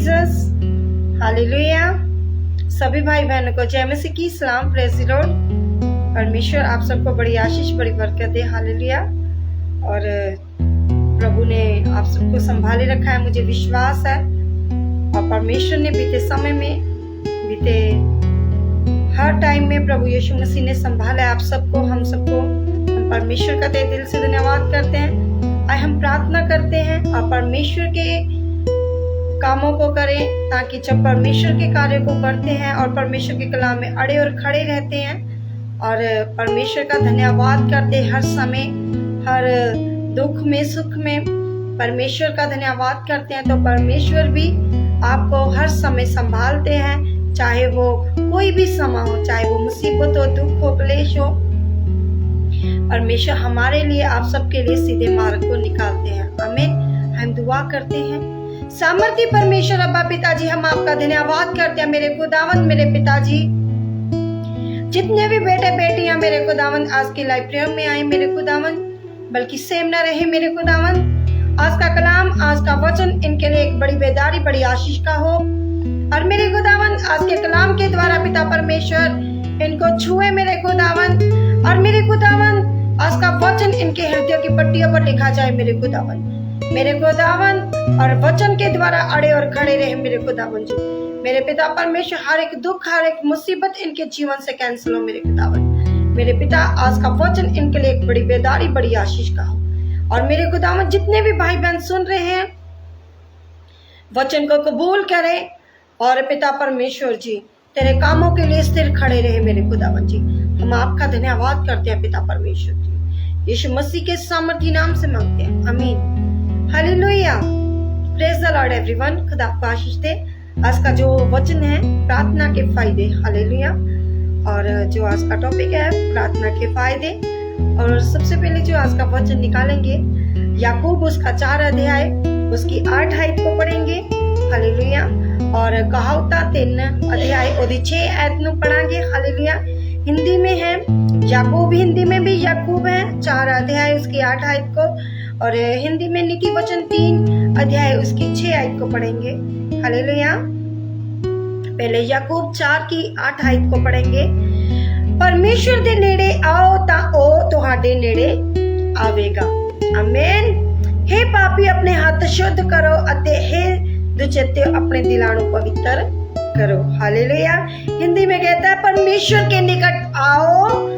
Jesus, hallelujah. सभी भाई बहनों को जय मसीह की सलाम, प्रेज़ द लॉर्ड। परमेश्वर आप सबको बड़ी आशीष बड़ी बरकत दे, हालेलुया। और प्रभु ने आप सबको संभाले रखा है, मुझे विश्वास है। और परमेश्वर ने बीते समय में, बीते हर टाइम में प्रभु यीशु मसीह ने संभाला आप सबको, हम सबको। हम परमेश्वर का तहे दिल से धन्यवाद करते हैं। आए हम प्रार्थना करते हैं और परमेश्वर के कामों को करें, ताकि जब परमेश्वर के कार्य को करते हैं और परमेश्वर के कलाम में अड़े और खड़े रहते हैं और परमेश्वर का धन्यवाद करते हर समय, हर दुख में सुख में परमेश्वर का धन्यवाद करते हैं, तो परमेश्वर भी आपको हर समय संभालते हैं। चाहे वो कोई भी समय हो, चाहे वो मुसीबत हो, दुख हो, क्लेश हो, परमेश्वर हमारे लिए, आप सबके लिए सीधे मार्ग को निकालते हैं। आमीन। हम दुआ करते हैं। सामर्थी परमेश्वर अब्बा पिताजी, हम आपका धन्यवाद करते हैं मेरे खुदावन, मेरे पिताजी। जितने भी बेटे बेटियां मेरे खुदावन आज की लाइव प्रेयर में आए मेरे खुदावन, बल्कि सेम न रहे मेरे खुदावन। आज का कलाम, आज का वचन इनके लिए एक बड़ी बेदारी, बड़ी आशीष का हो। और मेरे खुदावन आज के कलाम के द्वारा पिता परमेश्वर इनको छुए मेरे खुदावन। और मेरे खुदावन आज का वचन इनके हृदय की पट्टियों पर लिखा जाए मेरे खुदावन, मेरे खुदावन। और वचन के द्वारा अड़े और खड़े रहे मेरे खुदावन जी। मेरे पिता परमेश्वर हर एक दुख, हर एक मुसीबत इनके जीवन से कैंसिल हो मेरे खुदावन। मेरे पिता आज का वचन इनके लिए एक बड़ी बेदारी, बड़ी आशीष का हो। और मेरे खुदावन जितने भी भाई बहन सुन रहे हैं, वचन को कबूल करें और पिता परमेश्वर जी तेरे कामों के लिए स्थिर खड़े रहे मेरे खुदावन जी। हम आपका धन्यवाद करते हैं पिता परमेश्वर जी, यीशु मसीह के सामर्थी नाम से मांगते हैं, आमीन, hallelujah. Praise the Lord everyone. खुदा आपको आशीष दे। आज का जो वचन है प्रार्थना के फायदे, हालेलुया। और जो आज का टॉपिक है प्रार्थना के फायदे। और सबसे पहले जो आज का वचन निकालेंगे, याकूब उसका 4 अध्याय उसकी 8 आयत को पढ़ेंगे, हालेलुया। और कहावता 3 अध्याय ओदी 6 आयत नु पढ़ांगे, हालेलुया। हिंदी में है याकूब, हिंदी में भी याकूब है, 4 अध्याय उसकी 8 आयत को। और हिंदी में नीति वचन 3 अध्याय उसकी 6 आयत को पढ़ेंगे, हालेलुया। पहले याकूब 4 की 8 आयत को पढ़ेंगे। परमेश्वर दे नेड़े आओ ता ओ तुहाडे नेड़े आवेगा, आमीन। हे पापी अपने हाथ शुद्ध करो अते हे दुचेते अपने दिलां नूं पवित्र करो, हालेलुया। हिंदी में कहता है परमेश्वर के निकट आओ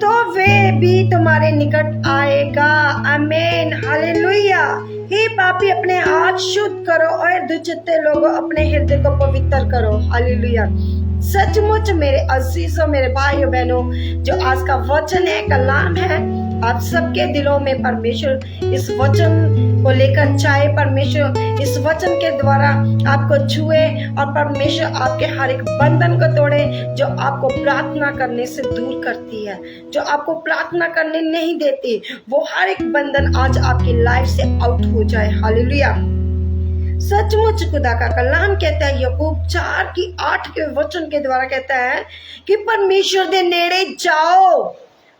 तो वे भी तुम्हारे निकट आएगा, आमीन, हालेलुया। हे पापी अपने हाथ शुद्ध करो और दुचित्ते लोगों अपने हृदय को पवित्र करो, हालेलुया। सचमुच मेरे अजीजों, मेरे भाइयों बहनों, जो आज का वचन है, कलाम है, आप सबके दिलों में परमेश्वर इस वचन को लेकर चाहे परमेश्वर इस वचन के द्वारा आपको छुए और परमेश्वर आपके हर एक बंधन को तोड़े जो आपको प्रार्थना करने से दूर करती है, जो आपको प्रार्थना करने नहीं देती, वो हर एक बंधन आज आपकी लाइफ से आउट हो जाए, हालेलुया। सचमुच खुदा का कलाम कहता है, याकूब 4 की 8 के वचन के द्वारा कहता है कि परमेश्वर दे नेड़े जाओ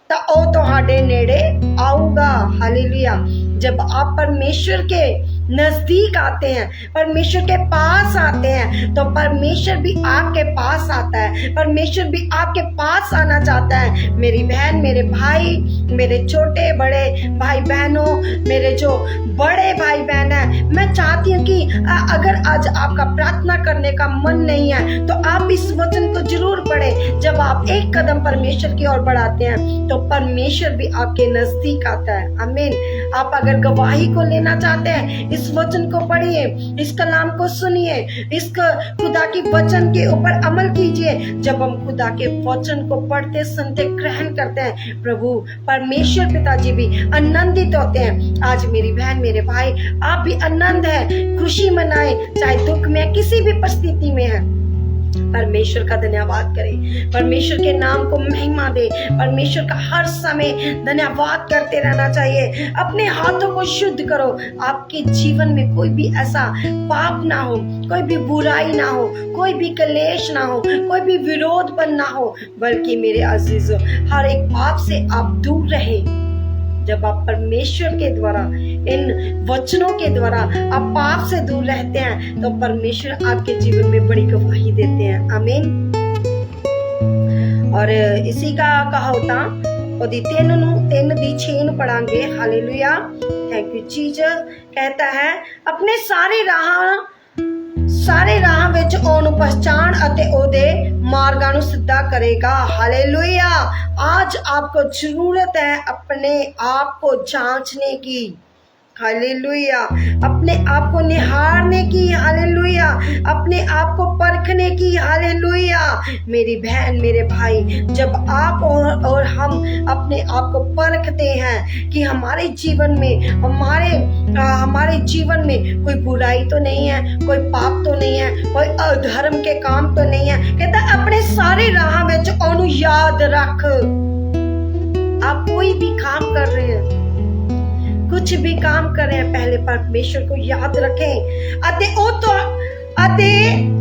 ता ओ तुहाडे नेड़े आऊगा, हालेलुया। जब आप परमेश्वर के नजदीक आते हैं, परमेश्वर के पास आते हैं, तो परमेश्वर भी आपके पास आता है, परमेश्वर भी आपके पास आना चाहता है। मेरी बहन, मेरे भाई, मेरे छोटे बड़े भाई बहनों, मेरे जो बड़े भाई बहन हैं, मैं चाहती हूँ कि अगर आज आपका प्रार्थना करने का मन नहीं है तो आप इस वचन को जरूर पढ़ें। जब आप एक कदम परमेश्वर की ओर बढ़ाते हैं तो परमेश्वर भी आपके नजदीक आता है, आमीन। आप अगर गवाही को लेना चाहते हैं, इस वचन को पढ़िए, इस कलाम को सुनिए, इस खुदा की वचन के ऊपर अमल कीजिए। जब हम खुदा के वचन को पढ़ते, सुनते, ग्रहण करते हैं, प्रभु परमेश्वर पिताजी भी आनंदित होते हैं। आज मेरी बहन, मेरे भाई, आप भी आनंद है, खुशी मनाए, चाहे दुख में, किसी भी परिस्थिति में है, परमेश्वर का धन्यवाद करें, परमेश्वर के नाम को महिमा दे, परमेश्वर का हर समय धन्यवाद करते रहना चाहिए। अपने हाथों को शुद्ध करो, आपके जीवन में कोई भी ऐसा पाप ना हो, कोई भी बुराई ना हो, कोई भी कलेश ना हो, कोई भी विरोधपन ना हो, बल्कि मेरे अजीजों हर एक पाप से आप दूर रहें। जब आप परमेश्वर के द्वारा, इन वचनों के द्वारा आप पाप से दूर रहते हैं, तो परमेश्वर आपके जीवन में बड़ी गवाही देते हैं। आमीन। और इसी का कहा होता ਉਹਦੀ 3 ਦੀ 6 ਨੂੰ ਪੜਾਂਗੇ। ਹਾਲੇਲੂਇਆ, ਥੈਂਕ ਯੂ ਜੀਸਸ। कहता है अपने ਸਾਰੇ ਰਾਹਾਂ ਵਿੱਚ ਉਹਨੂੰ ਪਛਾਣ ਅਤੇ ਉਹਦੇ ਮਾਰਗਾਂ ਨੂੰ ਸਿੱਧਾ ਕਰੇਗਾ। हालेलुया। आज आपको जरूरत है अपने आप को जांचने की। हालेलुया। अपने आप को निहारने की। हालेलुया। अपने आप को परखने की। हालेलुया। मेरी बहन, मेरे भाई, जब आप और हम अपने आप को परखते हैं कि हमारे जीवन में हमारे जीवन में कोई बुराई तो नहीं है, कोई पाप तो नहीं है, कोई अधर्म के काम तो नहीं है। कहता अपने सारे राह में ओनू याद रख। आप कोई भी काम कर रहे हैं, कुछ भी काम कर रहे हैं, पहले परमेश्वर को याद रखें अते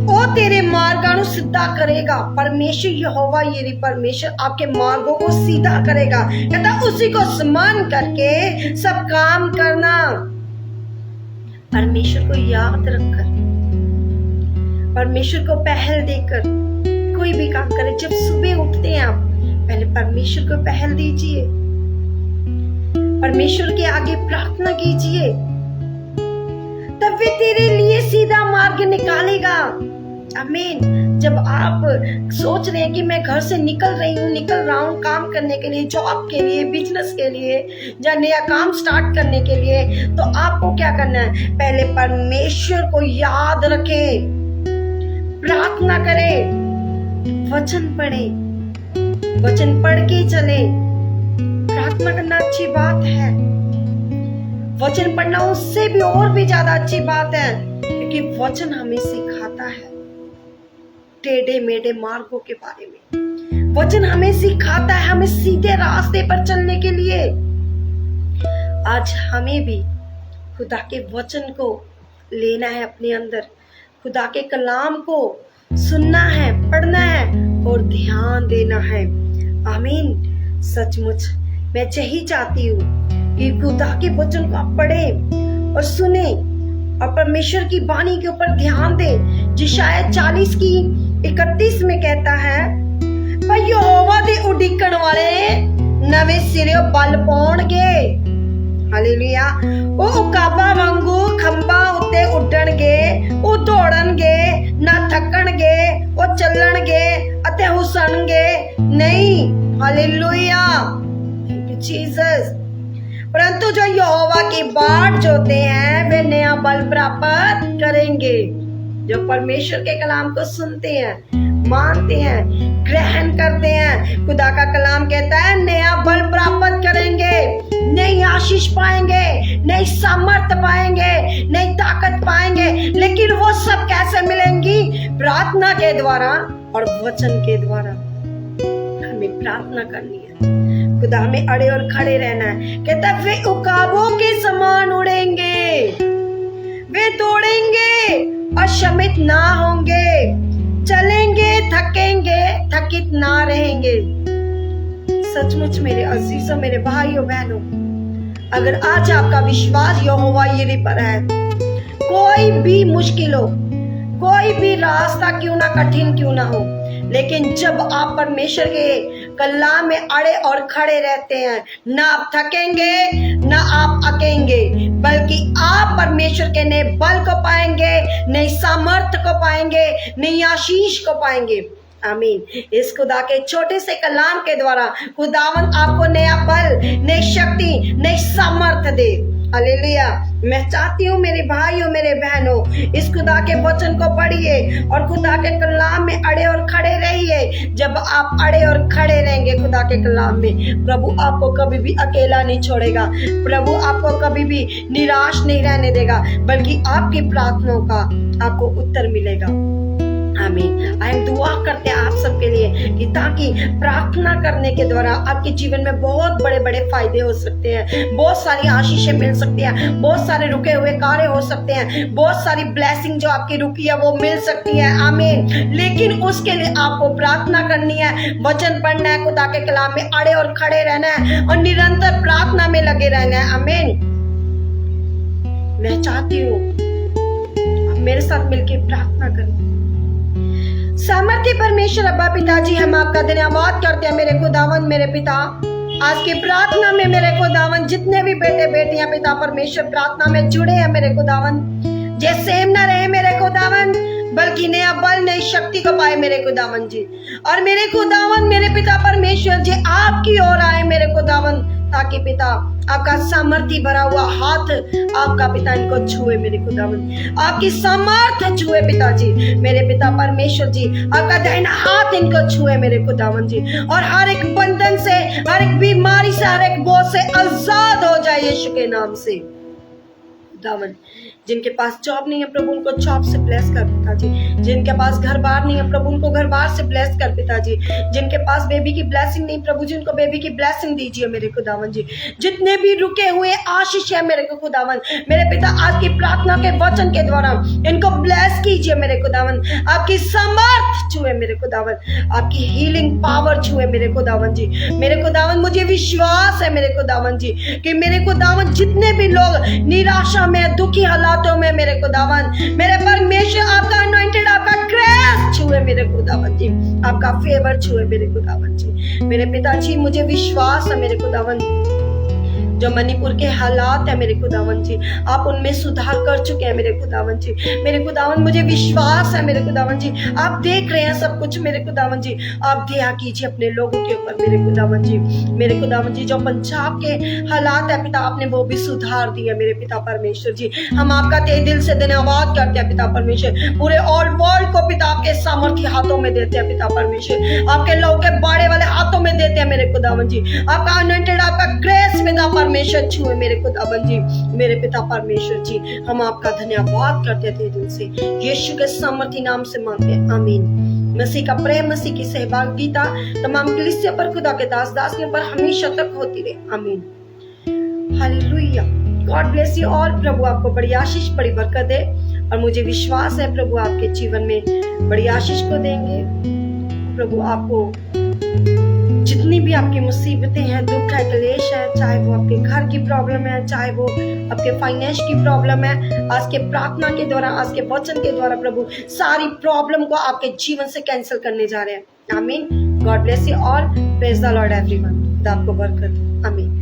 ओ तेरे मार्गों को सीधा करेगा। परमेश्वर यहोवा यीरे परमेश्वर आपके मार्गों को सीधा करेगा। कहता उसी को स्मरण करके सब काम करना। परमेश्वर को याद रखकर, परमेश्वर को पहल देकर कोई भी काम करें। जब सुबह उठते हैं आप पहले परमेश्वर को पहल दीजिए, परमेश्वर के आगे प्रार्थना कीजिए, तब वे तेरे लिए सीधा मार्ग निकालेगा। आमीन। जब आप सोच रहे हैं कि मैं घर से निकल रहा हूँ काम करने के लिए, जॉब के लिए, बिजनेस के लिए या नया काम स्टार्ट करने के लिए, तो आपको क्या करना है? पहले परमेश्वर को याद रखें, प्रार्थना करें, वचन पढ़ें, वचन पढ़ के चले। प्रार्थना करना अच्छी बात है, वचन पढ़ना उससे भी और भी ज्यादा अच्छी बात है, क्योंकि वचन हमें सिखाता है टेढ़े मेढ़े मार्गों के बारे में। वचन हमें सिखाता है हमें सीधे रास्ते पर चलने के लिए। आज हमें भी खुदा के वचन को लेना है अपने अंदर, खुदा के कलाम को सुनना है, पढ़ना है और ध्यान देना है। आमीन। सचमुच मैं यही चाहती हूँ कि खुदा के वचन को आप पढ़ें और सुने और परमेश्वर की वाणी के ऊपर ध्यान दें। यशायाह 40:31 में कहता है, पर यहोवा दे उड़ीकण वाले नवे सिरे बल पाउणगे। हालेलुया। ਉਹ ਉਕਾਬਾਂ ਵਾਂਗੂ ਖੰਭਾਂ ਉੱਤੇ ਉੱਡਣਗੇ, ਉਹ ਦੌੜਨਗੇ ਨਾ ਥੱਕਣਗੇ, ਉਹ ਚੱਲਣਗੇ ਅਤੇ ਹੁਸਣਗੇ ਨਹੀਂ। हालेलुया। जीसस। परंतु जो यहोवा की बाट जोते हैं वे नया बल प्राप्त करेंगे। जो परमेश्वर के कलाम को सुनते हैं, मानते हैं, ग्रहण करते हैं, खुदा का कलाम कहता है नया बल प्राप्त करेंगे, नई आशीष पाएंगे, नई सामर्थ पाएंगे, नई ताकत पाएंगे। लेकिन वो सब कैसे मिलेंगी? प्रार्थना के द्वारा और वचन के द्वारा। हमें प्रार्थना करनी है, खुदा में अड़े और खड़े रहना है। कहता वे उकाबों के समान उड़ेंगे, वे दौड़ेंगे और शमित ना होंगे, चलेंगे थकेंगे थकित ना रहेंगे। सचमुच मेरे अजीजों, मेरे भाइयों बहनों, अगर आज आपका विश्वास यहोवा यीरे पर है, कोई भी मुश्किल हो, कोई भी रास्ता क्यों ना कठिन क्यों ना हो, लेकिन जब आप परमेश्वर के कलाम में अड़े और खड़े रहते हैं, ना आप थकेंगे ना आप अकेंगे, बल्कि आप परमेश्वर के नए बल को पाएंगे, नई सामर्थ्य को पाएंगे, नई आशीष को पाएंगे। आमीन। इस खुदा के छोटे से कलाम के द्वारा खुदावन आपको नया बल, नई शक्ति, नई सामर्थ्य दे। हालेलुया। मैं चाहती हूँ मेरे भाइयों, मेरे बहनों, इस खुदा के वचन को पढ़िए और खुदा के कलाम में अड़े और खड़े रहिए। जब आप अड़े और खड़े रहेंगे खुदा के कलाम में, प्रभु आपको कभी भी अकेला नहीं छोड़ेगा, प्रभु आपको कभी भी निराश नहीं रहने देगा, बल्कि आपकी प्रार्थनाओं का आपको उत्तर मिलेगा। आमीन। दुआ करते हैं आप सब के लिए कि ताकि प्रार्थना करने के द्वारा आपके जीवन में बहुत बड़े बड़े फायदे हो सकते हैं, बहुत सारी आशीषें मिल सकती हैं, बहुत सारे रुके हुए कार्य हो सकते हैं, बहुत सारी ब्लेसिंग जो आपकी रुकी है वो मिल सकती है। आमीन। लेकिन उसके लिए आपको प्रार्थना करनी है, वचन पढ़ना है, खुदा के कलाम में अड़े और खड़े रहना है और निरंतर प्रार्थना में लगे रहना है। आमीन। मैं चाहती हूँ आप मेरे साथ मिलकर प्रार्थना करें। सामर्थ्य परमेश्वर अब्बा पिताजी, हम आपका धन्यवाद करते हैं मेरे खुदावन, मेरे पिता। आज की प्रार्थना में मेरे खुदावन जितने भी बेटे बेटियां पिता परमेश्वर प्रार्थना में जुड़े हैं मेरे खुदावन, जे सेम ना रहे मेरे खुदावन, बल्कि नया बल नई शक्ति को पाए मेरे खुदावन जी। और मेरे खुदावन मेरे पिता परमेश्वर जी आपकी ओर आए मेरे खुदावन, ताकि पिता आपका सामर्थ्य भरा हुआ हाथ आपका पिता इनको छुए मेरे खुदावन, आपकी सामर्थ्य छुए पिताजी मेरे पिता परमेश्वर जी, आपका दाहिना हाथ इनको छुए मेरे खुदावन जी। और हर एक बंधन से, हर एक बीमारी से, हर एक बोझ से आजाद हो जाए यीशु के नाम से खुदावन। जिनके पास जॉब नहीं है प्रभु उनको जॉब से ब्लेस कर पिताजी, जिनके पास घर बार नहीं है प्रभु उनको घर बार से ब्लेस कर पिताजी, जिनके पास बेबी की ब्लेसिंग नहीं प्रभु जी उनको बेबी की ब्लेसिंग दीजिए मेरे खुदावन जी। जितने भी रुके हुए आशीष है मेरे को खुदावन, मेरे पिता आज की प्रार्थना के वचन के द्वारा इनको ब्लेस कीजिए मेरे खुदावन, आपकी समर्थ छुए मेरे खुदावन, आपकी हीलिंग पावर छुए मेरे खुदावन जी। मेरे खुदावन मुझे विश्वास है मेरे खुदावन जी कि मेरे खुदावन जितने भी लोग निराशा में, दुखी हालातों में मेरे खुदावन, मेरे परमेश्वर आपका अनॉइंटेड, आपका ग्रेस छुए मेरे खुदावन जी, आपका फेवर छुए मेरे खुदावन जी। मेरे पिताजी मुझे विश्वास है मेरे खुदावन, जो मणिपुर के हालात है मेरे खुदावन जी आप उनमें सुधार कर चुके हैं मेरे खुदावन जी। मेरे खुदावन मुझे विश्वास है मेरे खुदावन जी आप देख रहे हैं सब कुछ मेरे खुदावन जी, आप दया कीजिए अपने लोगों के ऊपर मेरे खुदावन जी। मेरे खुदावन जी जो पंजाब के हालात है पिता आपने वो भी सुधार दिया मेरे पिता परमेश्वर जी, हम आपका तहे दिल से धन्यवाद करते हैं पिता परमेश्वर। पूरे ऑल वर्ल्ड को पिता आपके सामर्थ्य हाथों में देते हैं पिता परमेश्वर, आपके लोगों के बाड़े वाले हाथों में देते हैं मेरे खुदावन जी, आपका अनॉइंटेड, आपका ग्रेस पिता परमेश्वर छुए मेरे खुदावन जी। मेरे पिता परमेश्वर जी हम आपका धन्यवाद करते थे दिल से, यीशु के सामर्थ्य नाम से मांगते हैं आमीन। मसीह का प्रेम, मसीह की सहभागिता तमाम कलीसिया पर, खुदा के दास दासियों पर हमेशा तक होती रहे आमीन। हालेलुया। God bless you all. प्रभु आपको बड़ी आशीष, बड़ी बरकत दे और मुझे विश्वास है प्रभु आपके जीवन में बड़ी आशीष को देंगे। प्रभु आपको जितनी भी आपकी मुसीबतें हैं, दुख है, क्लेश है, चाहे वो आपके घर की प्रॉब्लम है, चाहे वो आपके फाइनेंस की प्रॉब्लम है, आज के प्रार्थना के द्वारा, आज के वचन के द्वारा प्रभु सारी प्रॉब्लम को आपके जीवन से कैंसिल करने जा रहे हैं आमीन। God bless you all. Praise the Lord everyone. खुदा आपको बरकत। आमीन।